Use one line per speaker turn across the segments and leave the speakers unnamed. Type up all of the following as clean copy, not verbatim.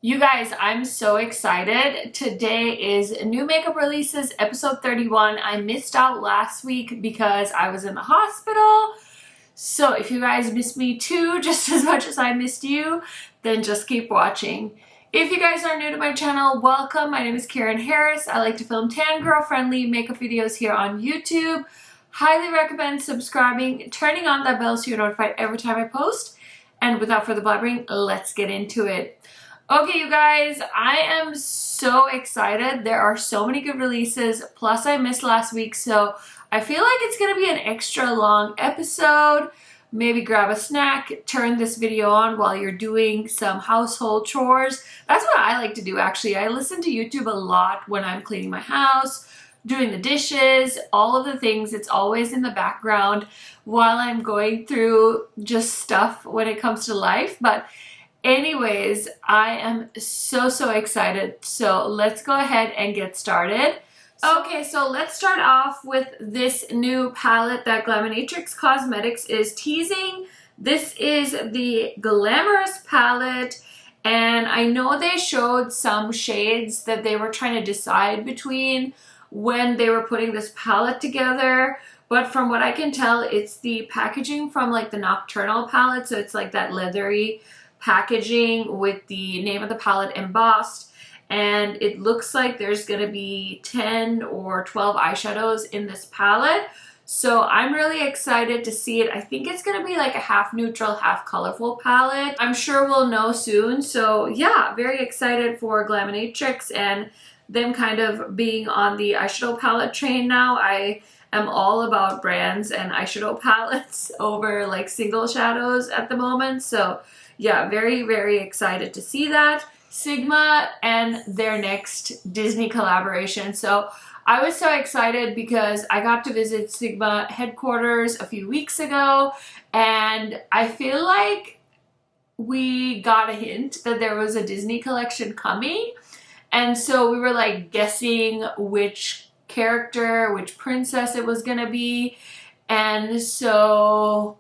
You guys, I'm so excited. Today is new makeup releases, episode 31. I missed out last week because I was in the hospital. So if you guys missed me too, just as much as I missed you, then just keep watching. If you guys are new to my channel, welcome. My name is KARENHARRIS. I like to film tan girl friendly makeup videos here on YouTube. Highly recommend subscribing, turning on that bell so you're notified every time I post. And without further blabbering, let's get into it. Okay, you guys, I am so excited. There are so many good releases, plus I missed last week, so I feel like it's going to be an extra long episode. Maybe grab a snack, turn this video on while you're doing some household chores. That's what I like to do, actually. I listen to YouTube a lot when I'm cleaning my house, doing the dishes, all of the things. It's always in the background while I'm going through just stuff when it comes to life. But anyways, I am so excited. So let's go ahead and get started. Okay, so let's start off with this new palette that Glaminatrix Cosmetics is teasing. This is the Glamorous palette, and I know they showed some shades that they were trying to decide between when they were putting this palette together. But from what I can tell, it's the packaging from like the Nocturnal palette, so it's like that leathery packaging with the name of the palette embossed, and it looks like there's gonna be 10 or 12 eyeshadows in this palette, so I'm really excited to see it. I think it's gonna be like a half neutral, half colorful palette. I'm sure we'll know soon, so yeah, very excited for Glaminatrix and them kind of being on the eyeshadow palette train now. I am all about brands and eyeshadow palettes over like single shadows at the moment, so yeah, very excited to see that. Sigma and their next Disney collaboration. So I was so excited because I got to visit Sigma headquarters a few weeks ago, and I feel like we got a hint that there was a Disney collection coming. And so we were like guessing which character, which princess it was gonna be. And so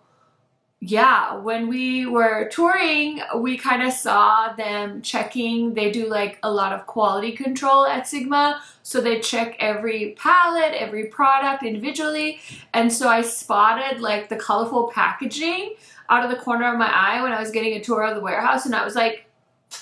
yeah, when we were touring, we kind of saw them checking. They do like a lot of quality control at Sigma, so they check every palette, every product individually. And so I spotted like the colorful packaging out of the corner of my eye when I was getting a tour of the warehouse, and I was like,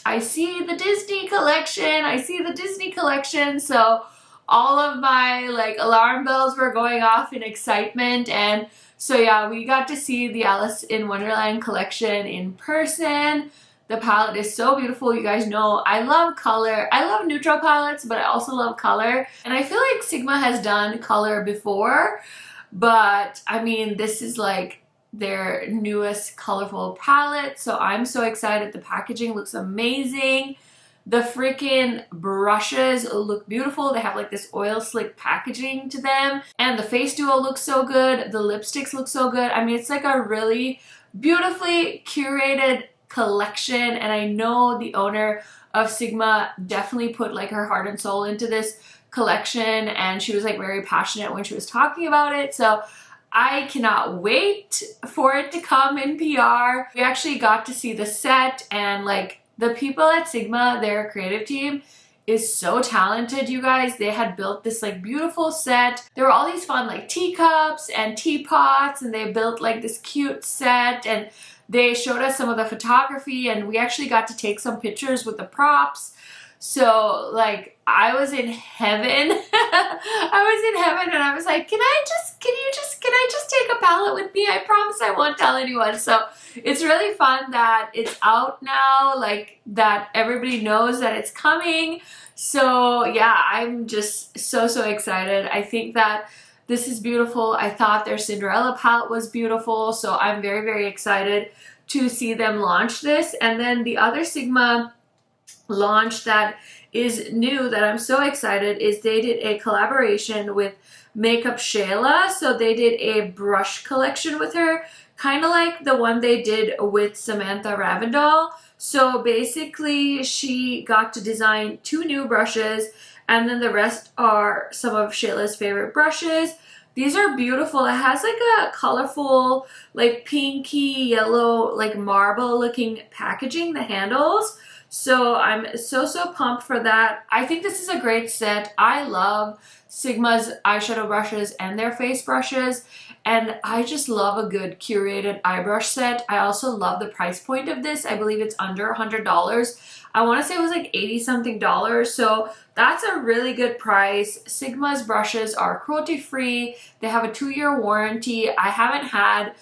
I see the Disney collection, I see the Disney collection. So all of my like alarm bells were going off in excitement. And so yeah, we got to see the Alice in Wonderland collection in person. The palette is so beautiful. You guys know I love color. I love neutral palettes, but I also love color. And I feel like Sigma has done color before, but I mean, this is like their newest colorful palette. So I'm so excited. The packaging looks amazing. The freaking brushes look beautiful. They have like this oil slick packaging to them. And the face duo looks so good. The lipsticks look so good. I mean, it's like a really beautifully curated collection. And I know the owner of Sigma definitely put like her heart and soul into this collection. And she was like very passionate when she was talking about it. So I cannot wait for it to come in PR. We actually got to see the set, and like the people at Sigma, their creative team, is so talented, you guys. They had built this like beautiful set. There were all these fun like teacups and teapots, and they built like this cute set, and they showed us some of the photography, and we actually got to take some pictures with the props. So like I was in heaven. I was in heaven, and I was like, can I just take a palette with me? I promise I won't tell anyone. So it's really fun that it's out now, like that everybody knows that it's coming. So yeah, I'm just so excited. I think that this is beautiful. I thought their Cinderella palette was beautiful. So I'm very excited to see them launch this. And then the other Sigma launch that is new that I'm so excited is they did a collaboration with Makeup Shayla. So they did a brush collection with her, kind of like the one they did with Samantha Ravindal. So basically she got to design 2 new brushes, and then the rest are some of Shayla's favorite brushes. These are beautiful. It has like a colorful, like pinky yellow, like marble looking packaging, the handles. So I'm so pumped for that. I think this is a great set. I love Sigma's eyeshadow brushes and their face brushes, and I just love a good curated eye brush set. I also love the price point of this. I believe it's under $100. I want to say it was like 80 something dollars, so that's a really good price. Sigma's brushes are cruelty free. They have a 2-year warranty. I haven't had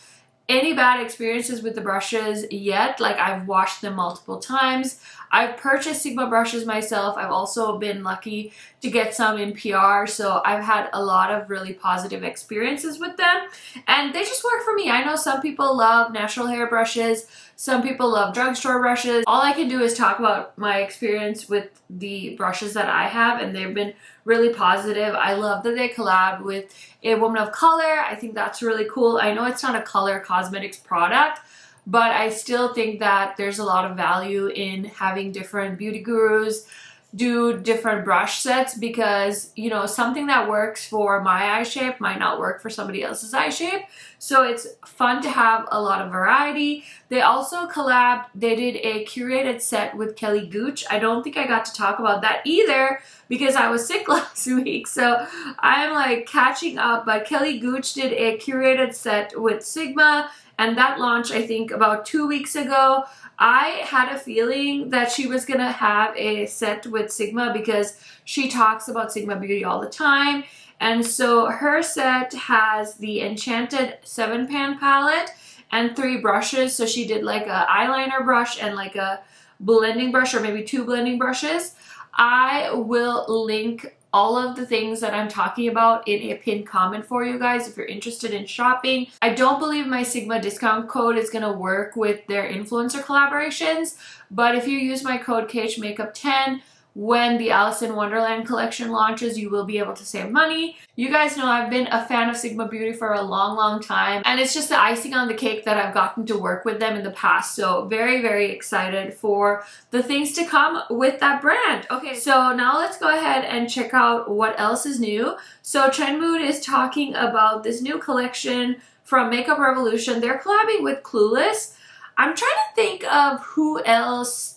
any bad experiences with the brushes yet. Like, I've washed them multiple times. I've purchased Sigma brushes myself. I've also been lucky to get some in PR, so I've had a lot of really positive experiences with them, and they just work for me. I know some people love natural hair brushes, some people love drugstore brushes. All I can do is talk about my experience with the brushes that I have, and they've been really positive. I love that they collab with a woman of color. I think that's really cool. I know it's not a color cosmetics product, but I still think that there's a lot of value in having different beauty gurus do different brush sets, because, you know, something that works for my eye shape might not work for somebody else's eye shape. So it's fun to have a lot of variety. They also collabed, they did a curated set with Kelly Gooch. I don't think I got to talk about that either because I was sick last week, so I'm like catching up. But Kelly Gooch did a curated set with Sigma, and that launched, I think, about 2 weeks ago. I had a feeling that she was gonna have a set with Sigma because she talks about Sigma Beauty all the time. And so her set has the Enchanted 7-pan palette and 3 brushes. So she did like a eyeliner brush and like a blending brush, or maybe 2 blending brushes. I will link all of the things that I'm talking about in a pinned comment for you guys if you're interested in shopping. I don't believe my Sigma discount code is gonna work with their influencer collaborations, but if you use my code KHMAKEUP10 when the Alice in Wonderland collection launches, you will be able to save money. You guys know I've been a fan of Sigma Beauty for a long time, and it's just the icing on the cake that I've gotten to work with them in the past. So very excited for the things to come with that brand. Okay, so now let's go ahead and check out what else is new. So Trend Mood is talking about this new collection from Makeup Revolution. They're collabing with Clueless. I'm trying to think of who else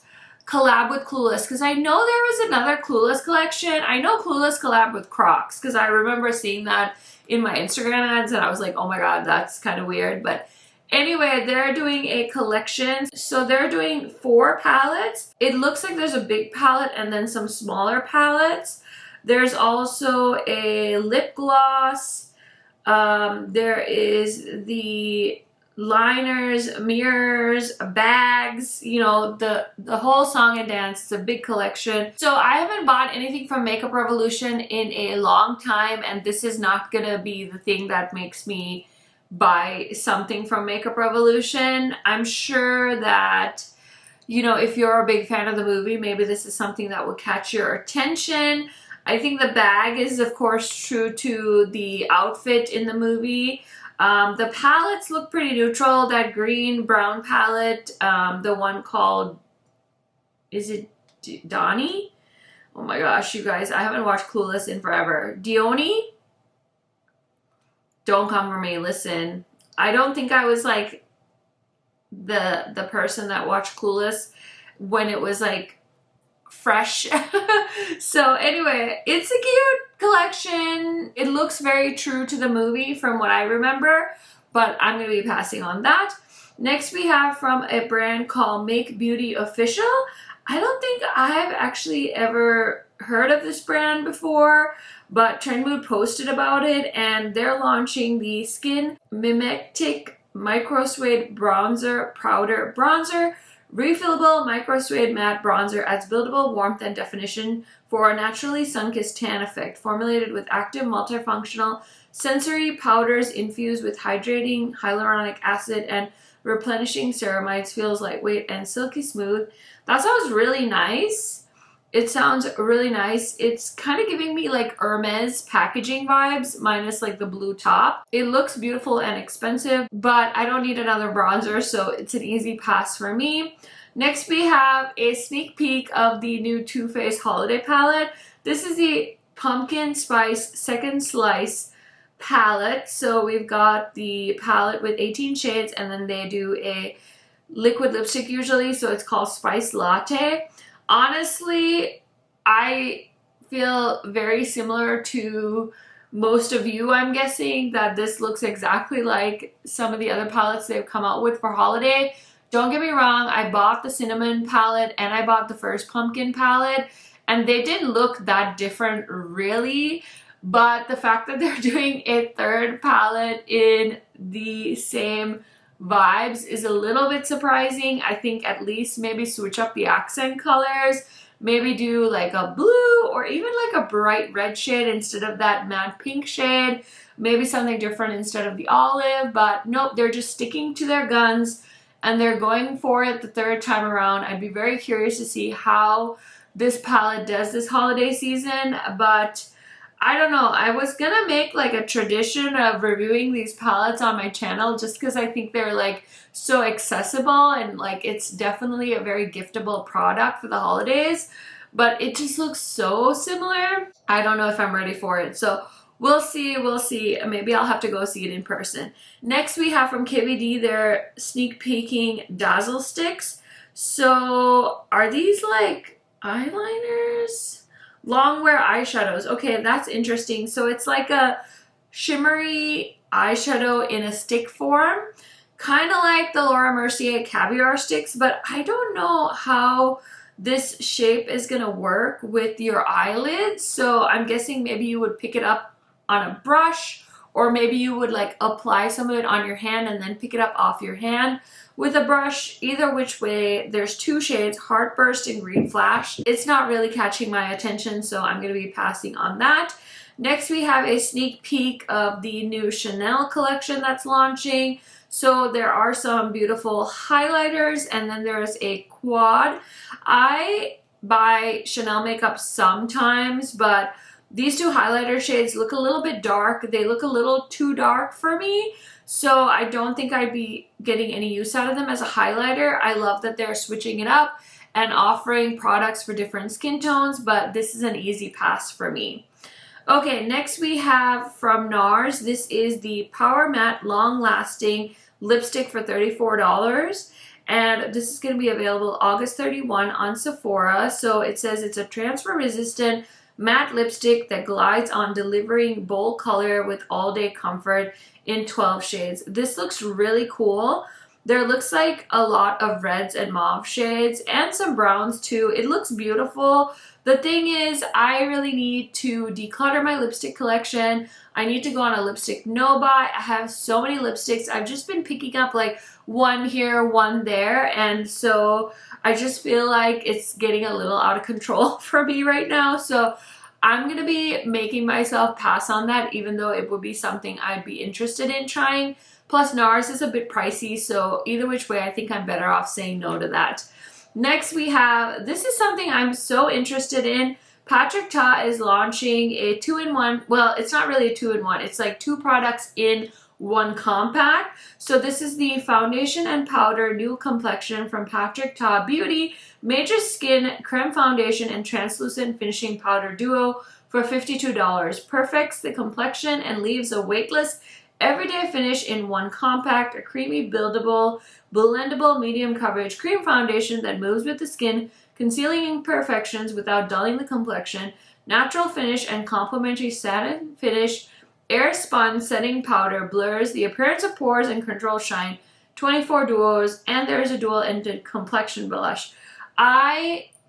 collab with Clueless, because I know there was another Clueless collection. I know Clueless collab with Crocs, because I remember seeing that in my Instagram ads and I was like, oh my god, that's kind of weird. But anyway, they're doing a collection. So they're doing 4 palettes. It looks like there's a big palette and then some smaller palettes. There's also a lip gloss. There is the liners, mirrors, bags, you know, the whole song and dance. It's a big collection. So I haven't bought anything from Makeup Revolution in a long time, and this is not gonna be the thing that makes me buy something from Makeup Revolution. I'm sure that, you know, if you're a big fan of the movie, maybe this is something that will catch your attention. I think the bag is, of course, true to the outfit in the movie. The palettes look pretty neutral. That green brown palette, the one called, is it Donnie? Oh my gosh, you guys, I haven't watched Clueless in forever. Dione? Don't come for me, listen. I don't think I was like the person that watched Clueless when it was like fresh. So anyway, it's a cute collection. It looks very true to the movie from what I remember, but I'm going to be passing on that. Next we have from a brand called Make Beauty Official. I don't think I've actually ever heard of this brand before, but Trend Mood posted about it, and they're launching the Skin Mimetic Micro Suede Bronzer Powder Bronzer. Refillable micro suede matte bronzer adds buildable warmth and definition for a naturally sun-kissed tan effect. Formulated with active multifunctional sensory powders infused with hydrating hyaluronic acid and replenishing ceramides, feels lightweight and silky smooth. That sounds really nice. It sounds really nice. It's kind of giving me like Hermes packaging vibes, minus like the blue top. It looks beautiful and expensive, but I don't need another bronzer, so it's an easy pass for me. Next we have a sneak peek of the new Too Faced holiday palette. This is the Pumpkin Spice Second Slice palette. So we've got the palette with 18 shades, and then they do a liquid lipstick usually, so it's called Spice Latte. Honestly, I feel very similar to most of you, I'm guessing, that this looks exactly like some of the other palettes they've come out with for holiday. Don't get me wrong, I bought the cinnamon palette and I bought the first pumpkin palette, and they didn't look that different really, but the fact that they're doing a third palette in the same vibes is a little bit surprising. I think at least maybe switch up the accent colors, maybe do like a blue or even like a bright red shade instead of that matte pink shade, maybe something different instead of the olive, but nope, they're just sticking to their guns and they're going for it the third time around. I'd be very curious to see how this palette does this holiday season, but I don't know. I was gonna make like a tradition of reviewing these palettes on my channel just because I think they're like so accessible and like it's definitely a very giftable product for the holidays, but it just looks so similar. I don't know if I'm ready for it. So we'll see, we'll see. Maybe I'll have to go see it in person. Next we have from KVD their sneak peeking dazzle sticks. So are these like eyeliners? Long wear eyeshadows. Okay, that's interesting. So it's like a shimmery eyeshadow in a stick form, kind of like the Laura Mercier caviar sticks, but I don't know how this shape is gonna work with your eyelids. So I'm guessing maybe you would pick it up on a brush, or maybe you would like apply some of it on your hand and then pick it up off your hand with a brush. Either which way, there's two shades, Heartburst and Green Flash. It's not really catching my attention, so I'm going to be passing on that. Next, we have a sneak peek of the new Chanel collection that's launching. So there are some beautiful highlighters, and then there's a quad. I buy Chanel makeup sometimes, but these two highlighter shades look a little bit dark. They look a little too dark for me. So I don't think I'd be getting any use out of them as a highlighter. I love that they're switching it up and offering products for different skin tones, but this is an easy pass for me. Okay, next we have from NARS. This is the Power Matte Long Lasting Lipstick for $34. And this is going to be available August 31 on Sephora. So it says it's a transfer resistant matte lipstick that glides on, delivering bold color with all-day comfort in 12 shades. This looks really cool. There looks like a lot of reds and mauve shades and some browns too. It looks beautiful. The thing is, I really need to declutter my lipstick collection. I need to go on a lipstick no buy. I have so many lipsticks. I've just been picking up like one here, one there, and so I just feel like it's getting a little out of control for me right now. So I'm going to be making myself pass on that, even though it would be something I'd be interested in trying. Plus NARS is a bit pricey, so either which way, I think I'm better off saying no to that. Next we have, this is something I'm so interested in. Patrick Ta is launching a 2-in-1, well, it's not really a 2-in-1, it's like two products in one compact. So this is the Foundation and Powder New Complexion from Patrick Ta Beauty Major Skin Creme Foundation and Translucent Finishing Powder Duo for $52. Perfects the complexion and leaves a weightless, everyday finish in one compact, a creamy, buildable, blendable, medium coverage cream foundation that moves with the skin, concealing imperfections without dulling the complexion, natural finish and complementary satin finish. Air spun setting powder blurs the appearance of pores and controls shine. 24 duos, and there is a dual-ended complexion blush.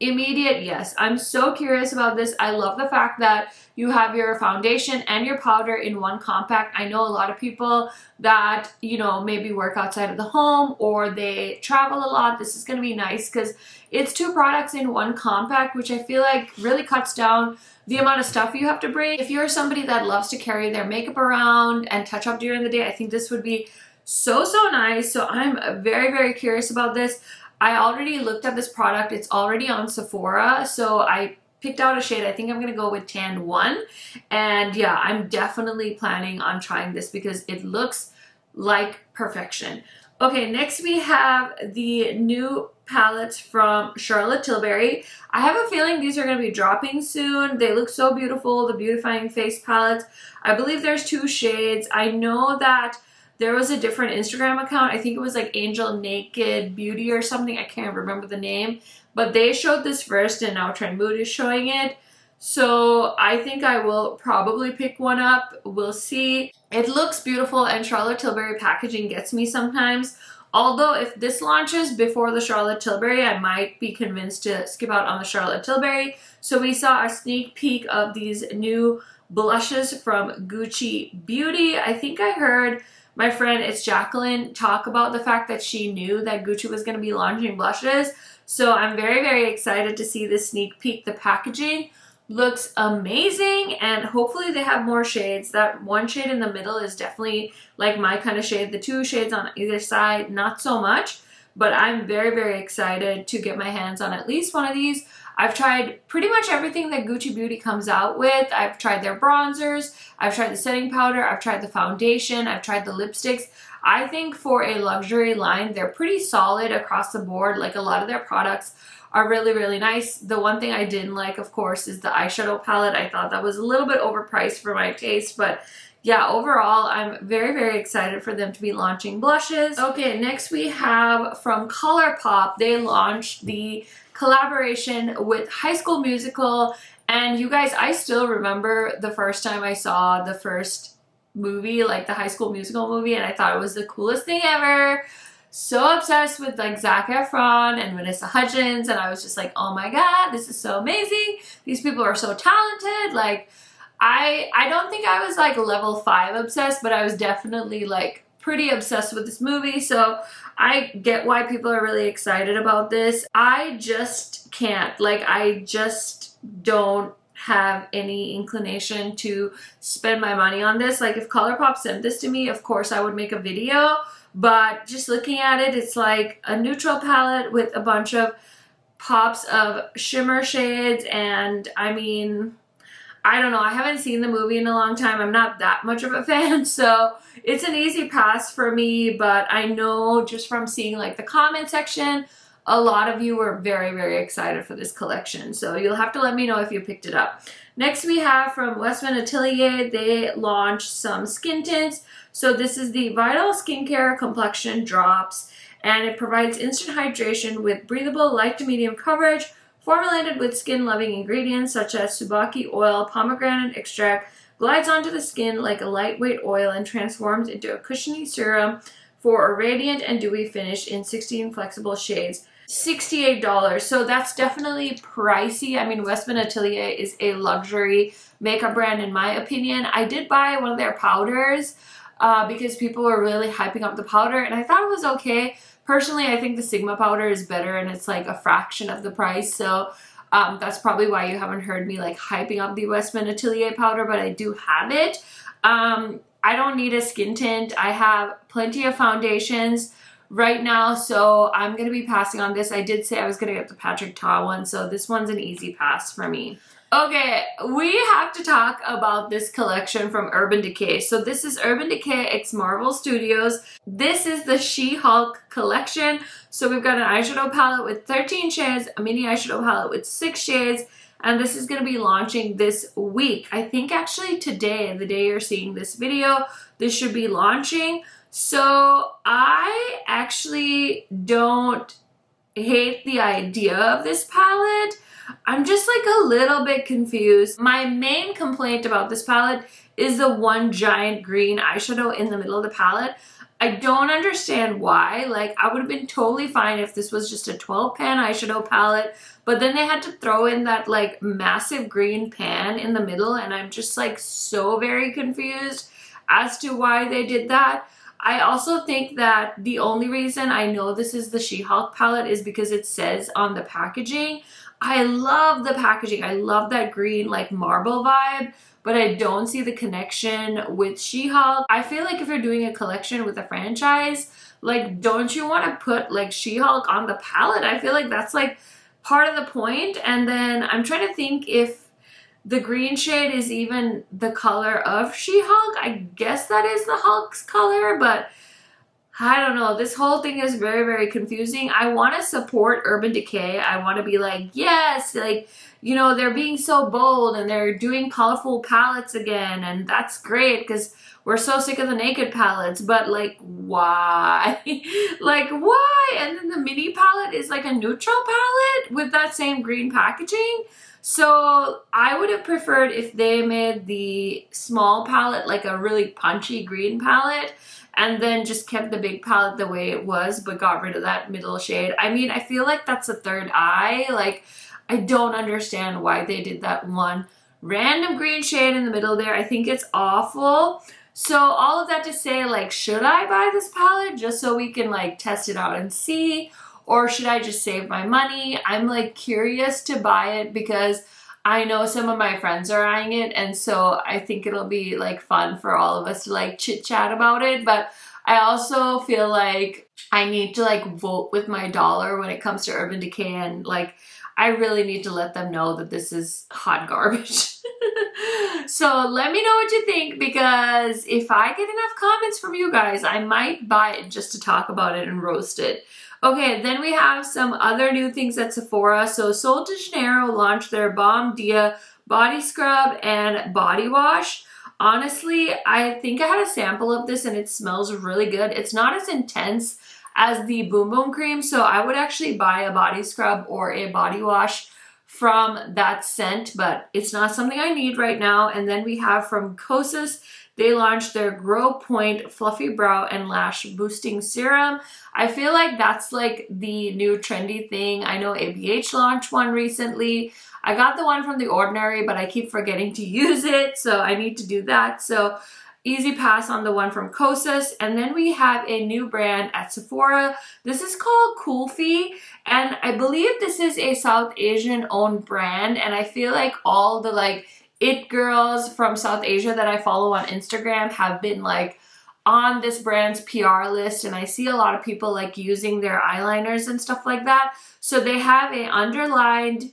Immediate yes. I'm so curious about this. I love the fact that you have your foundation and your powder in one compact. I know a lot of people that, you know, maybe work outside of the home or they travel a lot. This is going to be nice because it's two products in one compact, which I feel like really cuts down the amount of stuff you have to bring. If you're somebody that loves to carry their makeup around and touch up during the day, I think this would be so nice. So I'm very, very curious about this. I already looked at this product. It's already on Sephora. So I picked out a shade. I think I'm going to go with Tan 1. And yeah, I'm definitely planning on trying this because it looks like perfection. Okay, next we have the new palettes from Charlotte Tilbury. I have a feeling these are going to be dropping soon. They look so beautiful, the Beautifying Face palettes. I believe there's two shades. I know that there was a different Instagram account. I think it was like Angel Naked Beauty or something. I can't remember the name. But they showed this first and now Trend Mood is showing it. So I think I will probably pick one up. We'll see. It looks beautiful and Charlotte Tilbury packaging gets me sometimes. Although if this launches before the Charlotte Tilbury, I might be convinced to skip out on the Charlotte Tilbury. So we saw a sneak peek of these new blushes from Gucci Beauty. I think I heard my friend, it's Jacqueline, talk about the fact that she knew that Gucci was going to be launching blushes. So I'm very, very excited to see this sneak peek. The packaging looks amazing and hopefully they have more shades. That one shade in the middle is definitely like my kind of shade. The two shades on either side, not so much, but I'm very, very excited to get my hands on at least one of these. I've tried pretty much everything that Gucci Beauty comes out with. I've tried their bronzers, I've tried the setting powder, I've tried the foundation, I've tried the lipsticks. I think for a luxury line, they're pretty solid across the board. Like a lot of their products are really, really nice. The one thing I didn't like, of course, is the eyeshadow palette. I thought that was a little bit overpriced for my taste, but yeah, overall, I'm very, very excited for them to be launching blushes. Okay, next we have from ColourPop. They launched the collaboration with High School Musical, and you guys, I still remember the first time I saw the first movie, like the High School Musical movie, and I thought it was the coolest thing ever. So obsessed with like Zac Efron and Vanessa Hudgens, and I was just like, oh my god, this is so amazing. These people are so talented. Like, I don't think I was like level 5 obsessed, but I was definitely like pretty obsessed with this movie. So I get why people are really excited about this. I just can't, like, I just don't have any inclination to spend my money on this. Like, if ColourPop sent this to me, of course I would make a video, but just looking at it, it's like a neutral palette with a bunch of pops of shimmer shades, and I mean, I don't know, I haven't seen the movie in a long time. I'm not that much of a fan, so it's an easy pass for me, but I know just from seeing like the comment section, a lot of you were very, very excited for this collection. So you'll have to let me know if you picked it up. Next we have from Westman Atelier, they launched some skin tints. So this is the Vital Skincare Complexion Drops, and it provides instant hydration with breathable light to medium coverage, formulated with skin-loving ingredients such as Tsubaki oil, pomegranate extract, glides onto the skin like a lightweight oil and transforms into a cushiony serum for a radiant and dewy finish in 16 flexible shades. $68. So that's definitely pricey. I mean, Westman Atelier is a luxury makeup brand in my opinion. I did buy one of their powders because people were really hyping up the powder, and I thought it was okay. Personally, I think the Sigma powder is better and it's like a fraction of the price. So that's probably why you haven't heard me like hyping up the Westman Atelier powder, but I do have it. I don't need a skin tint. I have plenty of foundations right now, so I'm going to be passing on this. I did say I was going to get the Patrick Ta one, so this one's an easy pass for me. Okay, we have to talk about this collection from Urban Decay. So this is Urban Decay x Marvel Studios. This is the She-Hulk collection. So we've got an eyeshadow palette with 13 shades, a mini eyeshadow palette with 6 shades, and this is going to be launching this week. I think actually today, the day you're seeing this video, this should be launching. So I actually don't hate the idea of this palette. I'm just like a little bit confused. My main complaint about this palette is the one giant green eyeshadow in the middle of the palette. I don't understand why. Like, I would have been totally fine if this was just a 12 pan eyeshadow palette, but then they had to throw in that like massive green pan in the middle, and I'm just like so very confused as to why they did that. I also think that the only reason I know this is the She-Hulk palette is because it says on the packaging. I love the packaging. I love that green like marble vibe, but I don't see the connection with She-Hulk. I feel like if you're doing a collection with a franchise, like, don't you want to put like She-Hulk on the palette? I feel like that's like part of the point. And then I'm trying to think if the green shade is even the color of She-Hulk. I guess that is the Hulk's color, but I don't know. This whole thing is very, very confusing. I want to support Urban Decay. I want to be like, yes, like, you know, they're being so bold and they're doing colorful palettes again, and that's great because we're so sick of the naked palettes, but like, why? Like, why? And then the mini palette is like a neutral palette with that same green packaging. So I would have preferred if they made the small palette like a really punchy green palette and then just kept the big palette the way it was, but got rid of that middle shade. I mean, I feel like that's a third eye. Like, I don't understand why they did that one random green shade in the middle there. I think it's awful. So all of that to say, like, should I buy this palette just so we can like test it out and see? Or should I just save my money? I'm like curious to buy it because I know some of my friends are eyeing it, and so I think it'll be like fun for all of us to like chit chat about it. But I also feel like I need to like vote with my dollar when it comes to Urban Decay, and like I really need to let them know that this is hot garbage. So let me know what you think, because if I get enough comments from you guys, I might buy it just to talk about it and roast it. Okay, then we have some other new things at Sephora. So Sol de Janeiro launched their Balm Dia body scrub and body wash. Honestly, I think I had a sample of this and it smells really good. It's not as intense as the Boom Boom cream, so I would actually buy a body scrub or a body wash from that scent, but it's not something I need right now. And then we have from Kosas, they launched their Grow Point Fluffy Brow and Lash Boosting Serum. I feel like that's like the new trendy thing. I know ABH launched one recently. I got the one from The Ordinary, but I keep forgetting to use it, so I need to do that. So easy pass on the one from Kosas. And then we have a new brand at Sephora. This is called Kulfi, and I believe this is a South Asian owned brand, and I feel like all the like it girls from South Asia that I follow on Instagram have been like on this brand's PR list, and I see a lot of people like using their eyeliners and stuff like that. So they have a underlined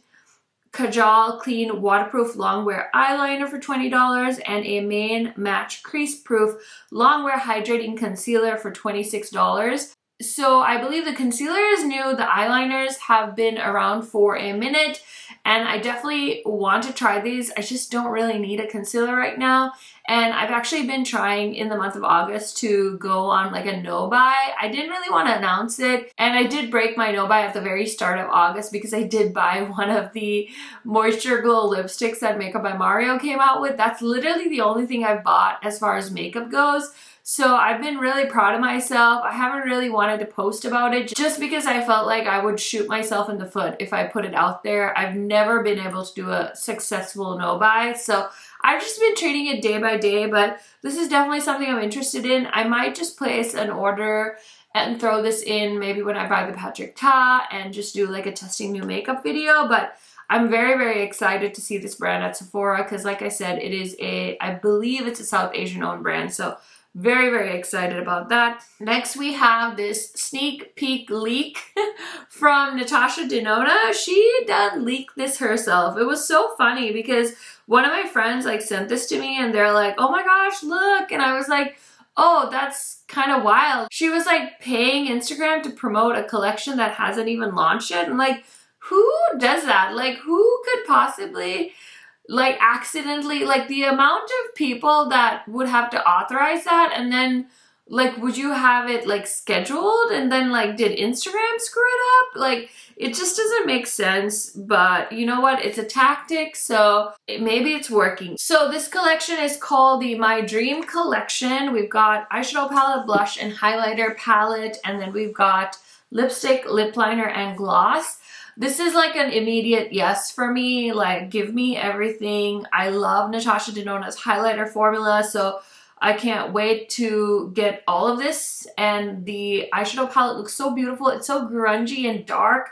Kajal Clean Waterproof Longwear Eyeliner for $20 and a Main Match Crease Proof Longwear Hydrating Concealer for $26. So I believe the concealer is new, the eyeliners have been around for a minute, and I definitely want to try these. I just don't really need a concealer right now. And I've actually been trying in the month of August to go on like a no-buy. I didn't really want to announce it, and I did break my no-buy at the very start of August because I did buy one of the Moisture Glow lipsticks that Makeup by Mario came out with. That's literally the only thing I've bought as far as makeup goes. So I've been really proud of myself. I haven't really wanted to post about it just because I felt like I would shoot myself in the foot if I put it out there. I've never been able to do a successful no-buy, so I've just been treating it day by day, but this is definitely something I'm interested in. I might just place an order and throw this in maybe when I buy the Patrick Ta and just do like a testing new makeup video, but I'm very, very excited to see this brand at Sephora because like I said, it is I believe it's a South Asian owned brand, so very, very excited about that. Next, we have this sneak peek leak from Natasha Denona. She done leaked this herself. It was so funny because one of my friends like sent this to me and they're like, oh my gosh, look. And I was like, oh, that's kind of wild. She was like paying Instagram to promote a collection that hasn't even launched yet. And like, who does that? Like, who could possibly like accidentally, like the amount of people that would have to authorize that, and then like would you have it like scheduled and then like did Instagram screw it up? Like it just doesn't make sense, but you know what, it's a tactic, so maybe it's working. So this collection is called the My Dream Collection. We've got eyeshadow palette, blush, and highlighter palette, and then we've got lipstick, lip liner, and gloss. This is like an immediate yes for me, like give me everything. I love Natasha Denona's highlighter formula, so I can't wait to get all of this. And the eyeshadow palette looks so beautiful. It's so grungy and dark.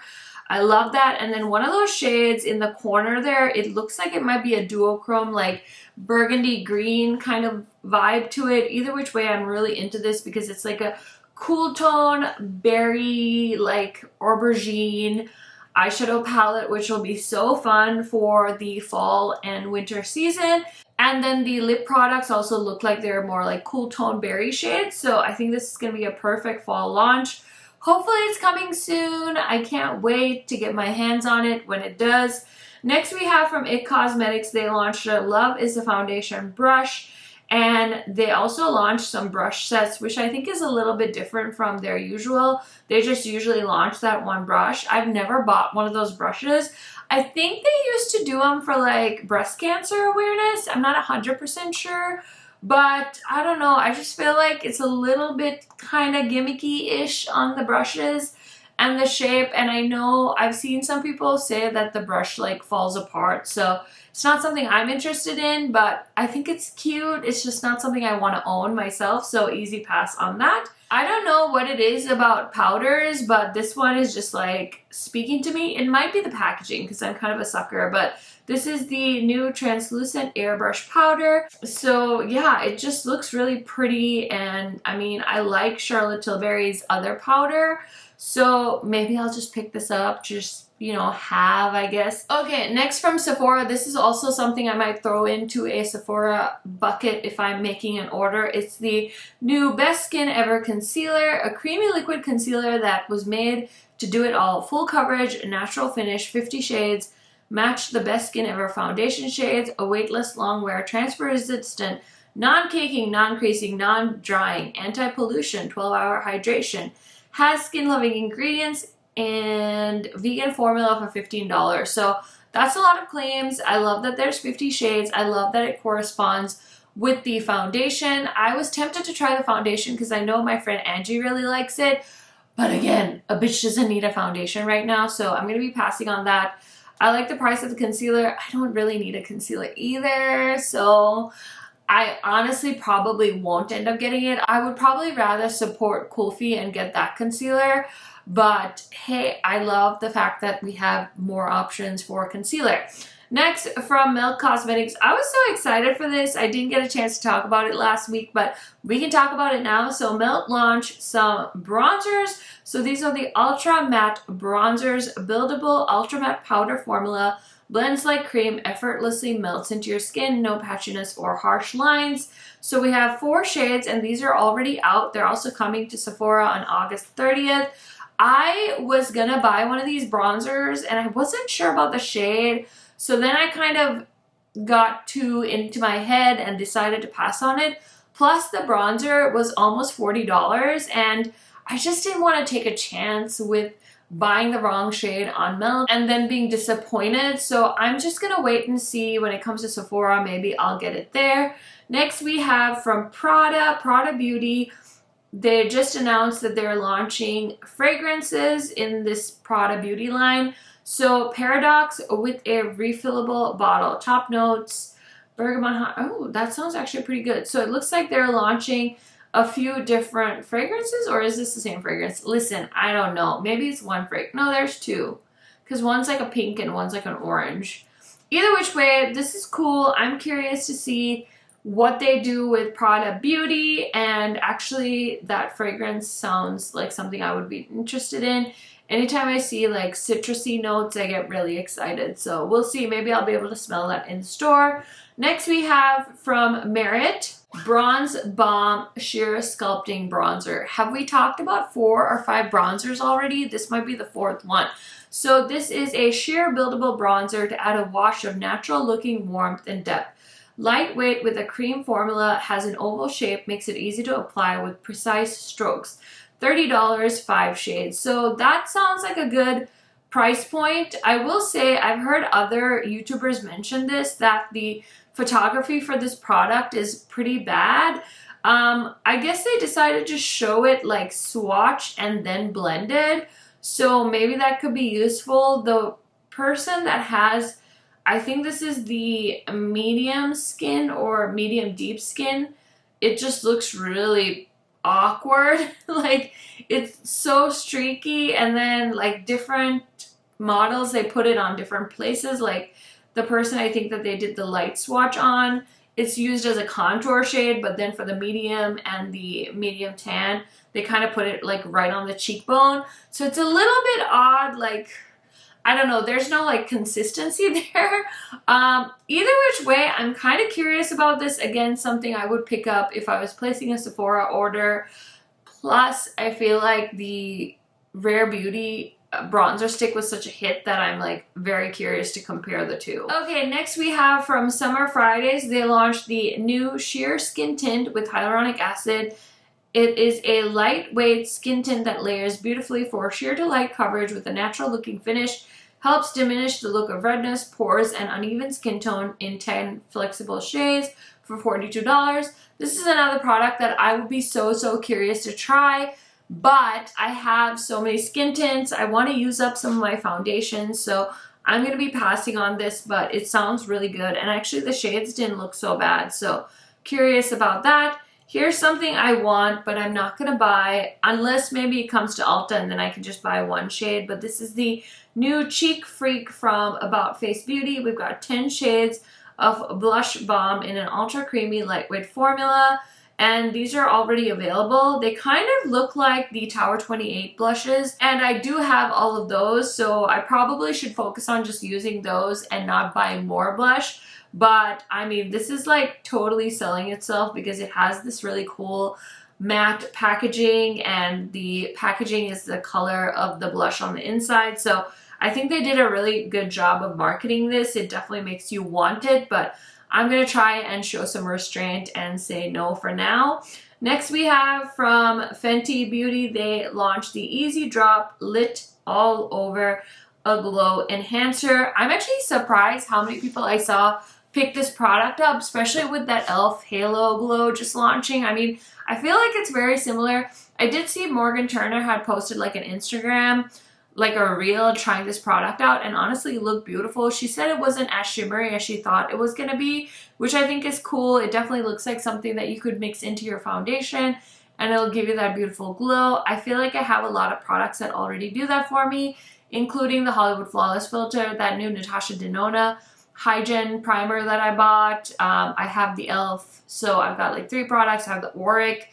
I love that. And then one of those shades in the corner there, it looks like it might be a duochrome, like burgundy green kind of vibe to it. Either which way, I'm really into this because it's like a cool tone, berry, like aubergine eyeshadow palette, which will be so fun for the fall and winter season. And then the lip products also look like they're more like cool tone berry shades, so I think this is going to be a perfect fall launch. Hopefully it's coming soon. I can't wait to get my hands on it when it does. Next we have from IT Cosmetics, they launched a Love is a Foundation brush. And they also launched some brush sets, which I think is a little bit different from their usual. They just usually launch that one brush. I've never bought one of those brushes. I think they used to do them for like breast cancer awareness. I'm not 100% sure, but I don't know. I just feel like it's a little bit kind of gimmicky-ish on the brushes and the shape. And I know I've seen some people say that the brush like falls apart. So it's not something I'm interested in, but I think it's cute. It's just not something I want to own myself, so easy pass on that. I don't know what it is about powders, but this one is just like speaking to me. It might be the packaging because I'm kind of a sucker, but this is the new translucent airbrush powder. So yeah, it just looks really pretty, and I mean, I like Charlotte Tilbury's other powder, so maybe I'll just pick this up, just, you know, have, I guess. Okay, next from Sephora, this is also something I might throw into a Sephora bucket if I'm making an order. It's the new Best Skin Ever Concealer, a creamy liquid concealer that was made to do it all. Full coverage, natural finish, 50 shades, match the Best Skin Ever foundation shades, a weightless long wear, transfer resistant, non-caking, non-creasing, non-drying, anti-pollution, 12-hour hydration, has skin-loving ingredients, and vegan formula for $15. So that's a lot of claims. I love that there's 50 shades. I love that it corresponds with the foundation. I was tempted to try the foundation because I know my friend Angie really likes it. But again, a bitch doesn't need a foundation right now, so I'm going to be passing on that. I like the price of the concealer. I don't really need a concealer either, so I honestly probably won't end up getting it. I would probably rather support Kulfi and get that concealer. But hey, I love the fact that we have more options for concealer. Next, from Milk Cosmetics, I was so excited for this. I didn't get a chance to talk about it last week, but we can talk about it now. So Milk launched some bronzers. So these are the Ultra Matte Bronzers, buildable Ultra Matte powder formula, blends like cream, effortlessly melts into your skin, no patchiness or harsh lines. So we have 4 shades, and these are already out. They're also coming to Sephora on August 30th. I was gonna buy one of these bronzers and I wasn't sure about the shade, so then I kind of got too into my head and decided to pass on it. Plus the bronzer was almost $40 and I just didn't want to take a chance with buying the wrong shade on Milk and then being disappointed. So I'm just gonna wait and see when it comes to Sephora. Maybe I'll get it there. Next we have from Prada Beauty. They just announced that they're launching fragrances in this Prada Beauty line. So Paradox with a refillable bottle. Top notes, bergamot. Oh, that sounds actually pretty good. So it looks like they're launching a few different fragrances, or is this the same fragrance? Listen, I don't know. Maybe it's one fragrance. No, there's 2. Because one's like a pink and one's like an orange. Either which way, this is cool. I'm curious to see what they do with Prada Beauty, and actually that fragrance sounds like something I would be interested in. Anytime I see like citrusy notes, I get really excited. So we'll see. Maybe I'll be able to smell that in store. Next we have from Merit, Bronze Balm Sheer Sculpting Bronzer. Have we talked about 4 or 5 bronzers already? This might be the 4th one. So this is a sheer buildable bronzer to add a wash of natural looking warmth and depth. Lightweight with a cream formula, has an oval shape, makes it easy to apply with precise strokes. $30, 5 shades. So that sounds like a good price point. I will say I've heard other YouTubers mention this, that the photography for this product is pretty bad. I guess they decided to show it like swatched and then blended. So maybe that could be useful. The person that has, I think this is the medium skin or medium deep skin, it just looks really awkward. Like it's so streaky, and then like different models, they put it on different places. Like the person I think that they did the light swatch on, it's used as a contour shade, but then for the medium and the medium tan, they kind of put it like right on the cheekbone. So it's a little bit odd, like I don't know, there's no like consistency there. Either which way, I'm kind of curious about this. Again, something I would pick up if I was placing a Sephora order. Plus, I feel like the Rare Beauty bronzer stick was such a hit that I'm like very curious to compare the two. Okay, next we have from Summer Fridays, they launched the new Sheer Skin Tint with hyaluronic acid. It is a lightweight skin tint that layers beautifully for sheer to light coverage with a natural looking finish, helps diminish the look of redness, pores, and uneven skin tone in 10 flexible shades for $42. This is another product that I would be so curious to try, but I have so many skin tints. I want to use up some of my foundations, so I'm going to be passing on this, but it sounds really good. And actually the shades didn't look so bad, so curious about that. Here's something I want, but I'm not going to buy unless maybe it comes to Ulta and then I can just buy one shade. But this is the new Cheek Freak from About Face Beauty. We've got 10 shades of blush balm in an ultra creamy lightweight formula. And these are already available. They kind of look like the Tower 28 blushes. And I do have all of those, so I probably should focus on just using those and not buying more blush. But I mean, this is like totally selling itself because it has this really cool matte packaging, and the packaging is the color of the blush on the inside. So I think they did a really good job of marketing this. It definitely makes you want it, but I'm going to try and show some restraint and say no for now. Next we have from Fenty Beauty, they launched the Easy Drop Lit All Over a Glow Enhancer. I'm actually surprised how many people I saw pick this product up, especially with that e.l.f. Halo Glow just launching. I mean, I feel like it's very similar. I did see Morgan Turner had posted like an Instagram, like a reel trying this product out, and honestly it looked beautiful. She said it wasn't as shimmery as she thought it was gonna be, which I think is cool. It definitely looks like something that you could mix into your foundation and it'll give you that beautiful glow. I feel like I have a lot of products that already do that for me, including the Hollywood Flawless Filter, that new Natasha Denona Hygiene primer that I bought. I have the e.l.f. So I've got like 3 products. I have the Auric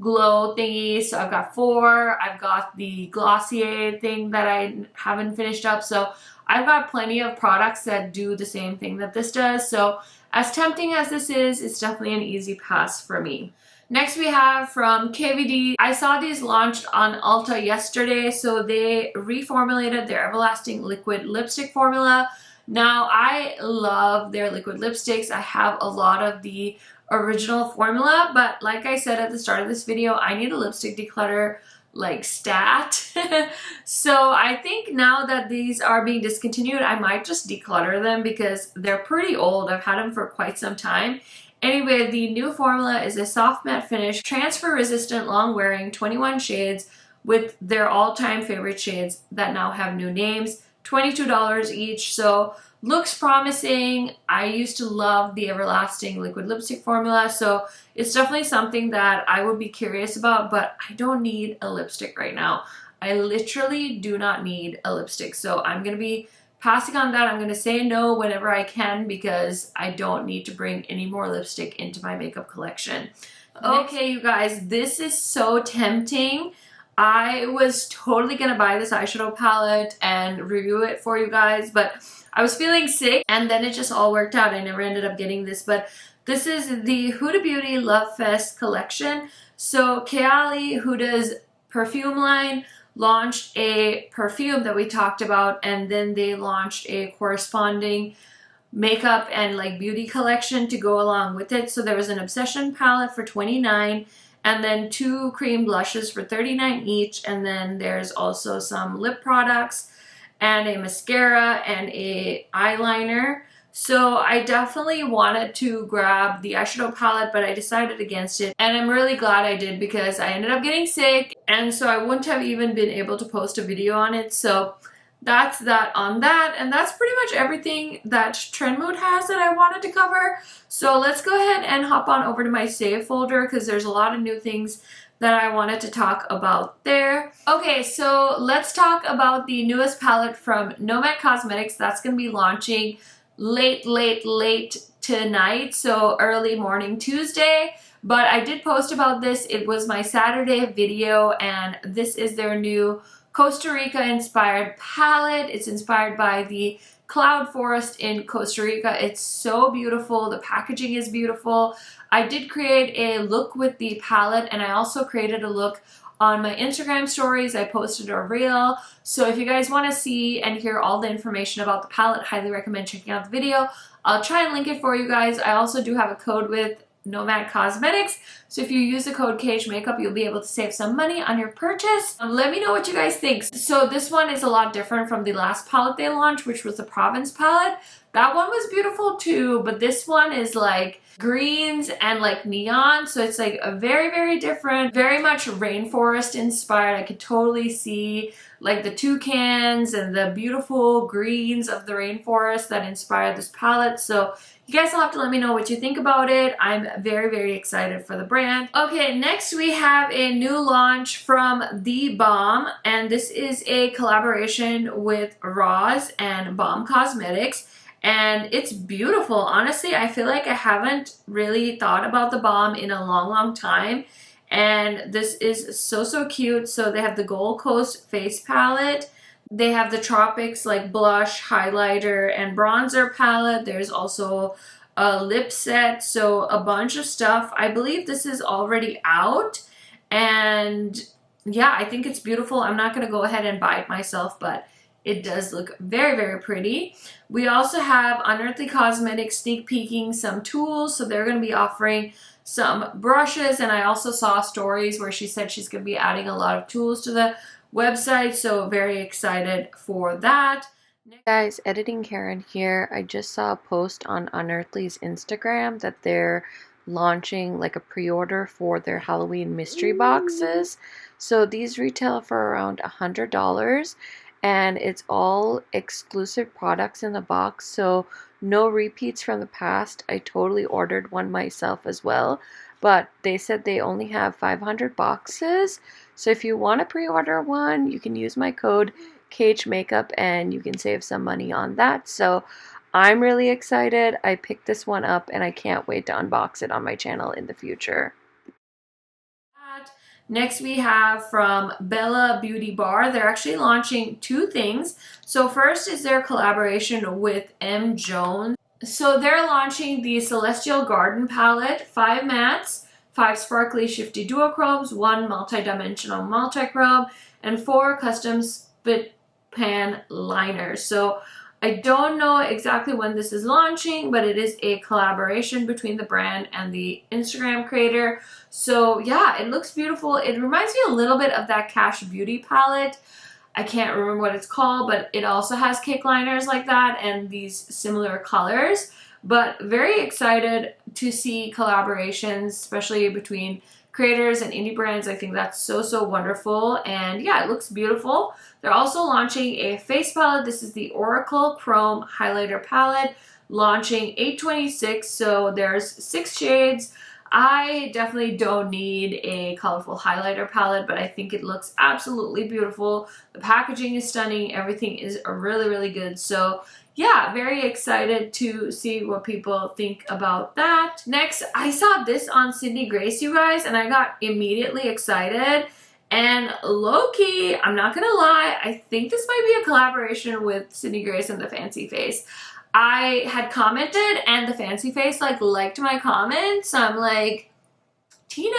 Glow thingy, so I've got 4. I've got the Glossier thing that I haven't finished up. So I've got plenty of products that do the same thing that this does. So as tempting as this is, it's definitely an easy pass for me. Next we have from KVD. I saw these launched on Ulta yesterday. So they reformulated their Everlasting Liquid Lipstick formula. Now, I love their liquid lipsticks. I have a lot of the original formula, but like I said at the start of this video, I need a lipstick declutter like stat. So I think now that these are being discontinued, I might just declutter them because they're pretty old. I've had them for quite some time. Anyway, the new formula is a soft matte finish, transfer resistant, long wearing, 21 shades with their all-time favorite shades that now have new names. $22 each, so looks promising. I used to love the Everlasting Liquid Lipstick formula, so it's definitely something that I would be curious about, but I don't need a lipstick right now. I literally do not need a lipstick, so I'm going to be passing on that. I'm going to say no whenever I can because I don't need to bring any more lipstick into my makeup collection. Okay, you guys, this is so tempting. I was totally gonna buy this eyeshadow palette and review it for you guys, but I was feeling sick and then it just all worked out. I never ended up getting this, but this is the Huda Beauty Love Fest collection. So Kayali, Huda's perfume line, launched a perfume that we talked about, and then they launched a corresponding makeup and like beauty collection to go along with it. So there was an Obsession palette for $29, and then 2 cream blushes for $39 each, and then there's also some lip products and a mascara and a eyeliner. So I definitely wanted to grab the eyeshadow palette, but I decided against it, and I'm really glad I did because I ended up getting sick, and so I wouldn't have even been able to post a video on it. So that's that on that, and that's pretty much everything that Trend Mood has that I wanted to cover. So let's go ahead and hop on over to my save folder because there's a lot of new things that I wanted to talk about there. Okay, so let's talk about the newest palette from Nomad Cosmetics. That's going to be launching late tonight, so early morning Tuesday. But I did post about this. It was my Saturday video, and this is their new Costa Rica inspired palette. It's inspired by the cloud forest in Costa Rica. It's so beautiful. The packaging is beautiful. I did create a look with the palette, and I also created a look On my Instagram stories, I posted a reel. So if you guys want to see and hear all the information about the palette, highly recommend checking out the video. I'll try and link it for you guys. I also do have a code with Nomad Cosmetics, so if you use the code KHMAKEUP, you'll be able to save some money on your purchase. Let me know what you guys think. So this one is a lot different from the last palette they launched, which was the Province palette. That one was beautiful too, but this one is like greens and like neon, so it's like a very, very different, very much rainforest inspired. I could totally see like the toucans and the beautiful greens of the rainforest that inspired this palette. So you guys will have to let me know what you think about it. I'm very, very excited for the brand. Okay, next we have a new launch from The Balm, and this is a collaboration with Ross and Balm Cosmetics. And it's beautiful. Honestly, I feel like I haven't really thought about the Balm in a long, long time. And this is so, so cute. So they have the Gold Coast face palette. They have the Tropics like blush, highlighter, and bronzer palette. There's also a lip set. So a bunch of stuff. I believe this is already out. And yeah, I think it's beautiful. I'm not going to go ahead and buy it myself, but it does look very, very pretty. We also have Unearthly Cosmetics sneak peeking some tools. So they're going to be offering some brushes. And I also saw stories where she said she's going to be adding a lot of tools to the website. So very excited for that. Guys, editing Karen here. I just saw a post on Unearthly's Instagram that they're launching like a pre-order for their Halloween mystery boxes. So these retail for around $100. And it's all exclusive products in the box, so no repeats from the past. I totally ordered one myself as well, but they said they only have 500 boxes. So if you want to pre-order one, you can use my code KHMAKEUP and you can save some money on that. So I'm really excited. I picked this one up and I can't wait to unbox it on my channel in the future. Next we have from Bella Beauty Bar. They're actually launching two things. So first is their collaboration with M. Jones. So they're launching the Celestial Garden palette, 5 mattes, 5 sparkly shifty duochromes, 1 multi-dimensional multi-chrome, and 4 custom spit pan liners. So I don't know exactly when this is launching, but it is a collaboration between the brand and the Instagram creator. So yeah, it looks beautiful. It reminds me a little bit of that Cash Beauty palette. I can't remember what it's called, but it also has cake liners like that and these similar colors. But very excited to see collaborations, especially between creators and indie brands. I think that's so, so wonderful. And yeah, it looks beautiful. They're also launching a face palette. This is the Oracle Chrome Highlighter Palette, launching 8/26. So there's 6 shades. I definitely don't need a colorful highlighter palette, but I think it looks absolutely beautiful. The packaging is stunning. Everything is really, really good. So yeah, very excited to see what people think about that. Next, I saw this on Sydney Grace, you guys, and I got immediately excited. And low-key, I'm not gonna lie, I think this might be a collaboration with Sydney Grace and the Fancy Face. I had commented and the Fancy Face like liked my comment, so I'm like, Tina,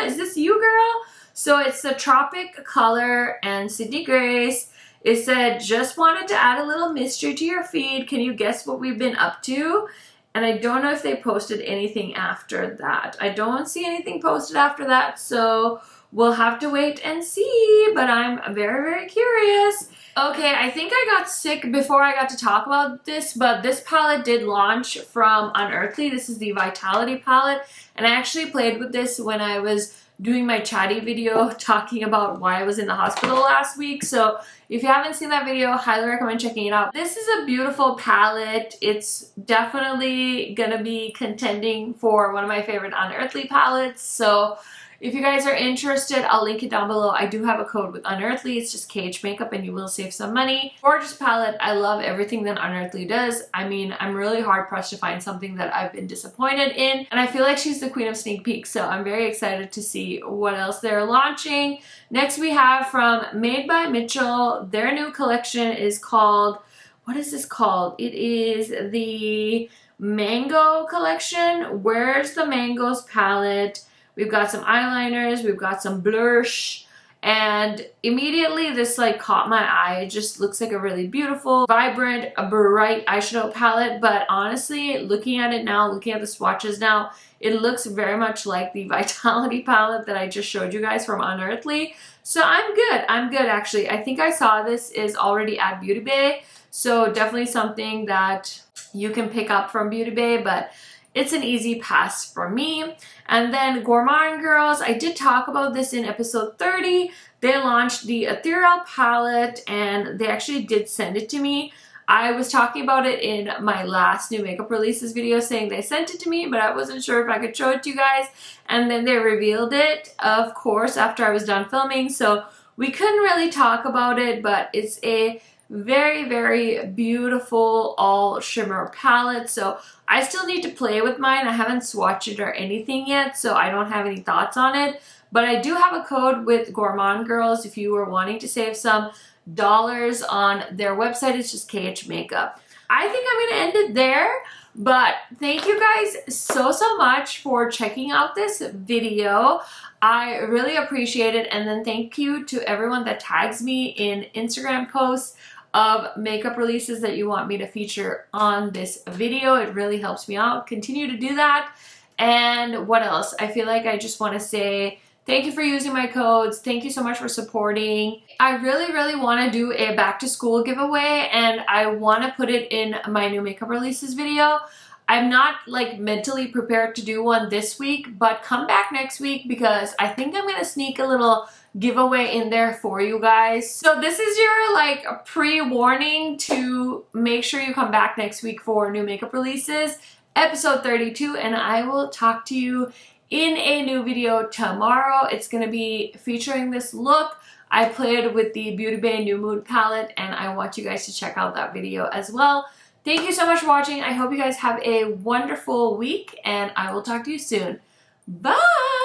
is this you, girl? So it's the Tropic color and Sydney Grace. It said, just wanted to add a little mystery to your feed. Can you guess what we've been up to? And I don't know if they posted anything after that. I don't see anything posted after that, so we'll have to wait and see, but I'm very, very curious. Okay, I think I got sick before I got to talk about this, but this palette did launch from Unearthly. This is the Vitality palette, and I actually played with this when I was doing my chatty video talking about why I was in the hospital last week. So if you haven't seen that video, highly recommend checking it out. This is a beautiful palette. It's definitely gonna be contending for one of my favorite Unearthly palettes. So if you guys are interested, I'll link it down below. I do have a code with Unearthly. It's just KHMAKEUP and you will save some money. Gorgeous palette. I love everything that Unearthly does. I mean, I'm really hard pressed to find something that I've been disappointed in. And I feel like she's the queen of sneak peeks. So I'm very excited to see what else they're launching. Next we have from Made by Mitchell. Their new collection is called, what is this called? It is the Mango collection. Where's the Mangoes palette? we've got some eyeliners, we've got some blush, and immediately this like caught my eye. It just looks like a really beautiful, vibrant, bright eyeshadow palette. But honestly, looking at it now, looking at the swatches now, it looks very much like the Vitality palette that I just showed you guys from Unearthly. So I'm good actually. I think I saw this is already at Beauty Bay, so definitely something that you can pick up from Beauty Bay, but it's an easy pass for me. And then Gourmand Girls, I did talk about this in episode 30. They launched the Ethereal palette and they actually did send it to me. I was talking about it in my last new makeup releases video saying they sent it to me, but I wasn't sure if I could show it to you guys. And then they revealed it, of course, after I was done filming. So we couldn't really talk about it, but it's a very, very beautiful all shimmer palette. So I still need to play with mine. I haven't swatched it or anything yet, so I don't have any thoughts on it. But I do have a code with Gourmand Girls if you were wanting to save some dollars on their website. It's just KHMAKEUP. I think I'm gonna end it there, but thank you guys so much for checking out this video. I really appreciate it. And then thank you to everyone that tags me in Instagram posts of makeup releases that you want me to feature on this video. It really helps me out. Continue to do that. And what else? I feel like I just want to say thank you for using my codes. Thank you so much for supporting. I really want to do a back to school giveaway, and I want to put it in my new makeup releases video. I'm not like mentally prepared to do one this week, but come back next week because I think I'm going to sneak a little giveaway in there for you guys. So this is your like pre-warning to make sure you come back next week for new makeup releases, episode 32, and I will talk to you in a new video tomorrow. It's going to be featuring this look. I played with the Beauty Bay New Mood palette, and I want you guys to check out that video as well. Thank you so much for watching. I hope you guys have a wonderful week, and I will talk to you soon. Bye!